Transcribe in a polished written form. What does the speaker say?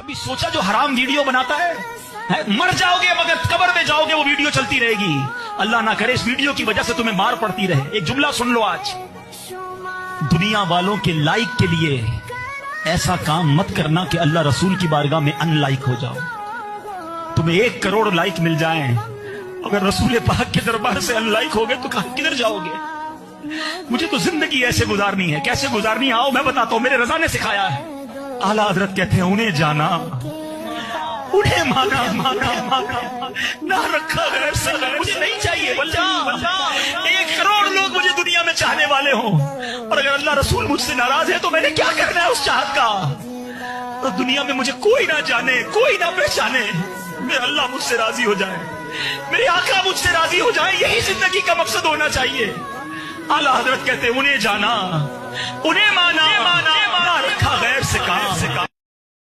कभी सोचा जो हराम वीडियो बनाता है? मर जाओगे मगर कब्र में जाओगे वो वीडियो चलती रहेगी। अल्लाह ना करे इस वीडियो की वजह से तुम्हें मार पड़ती रहे। एक जुमला सुन लो आज, दुनिया वालों के लाइक के लिए ऐसा काम मत करना कि अल्लाह रसूल की बारगाह में अनलाइक हो जाओ। तुम्हें 1 करोड़ लाइक मिल जाएं, अगर रसूल पाक के दरबार से अनलाइक हो गए तो कहां किधर जाओगे? मुझे तो जिंदगी ऐसे गुजारनी है। कैसे गुजारनी, आओ मैं बताता हूं, मेरे रजा ने सिखाया है। आला हजरत कहते हैं उन्हें जाना, उन्हें माना, माना, माना, ना रखा गैर से। मुझे नहीं चाहिए वल्लाह 1 करोड़ लोग मुझे दुनिया में चाहने वाले हों, और अगर अल्लाह रसूल मुझसे नाराज है तो मैंने क्या करना है उस चाहत का? तो दुनिया में मुझे कोई ना जाने, कोई ना पहचाने, मेरा अल्लाह मुझसे राजी हो जाए, मेरे आका मुझसे राजी हो जाए, यही जिंदगी का मकसद होना चाहिए। आला हजरत कहते उन्हें जाना, उन्हें माना, ना रखा गैर से काम।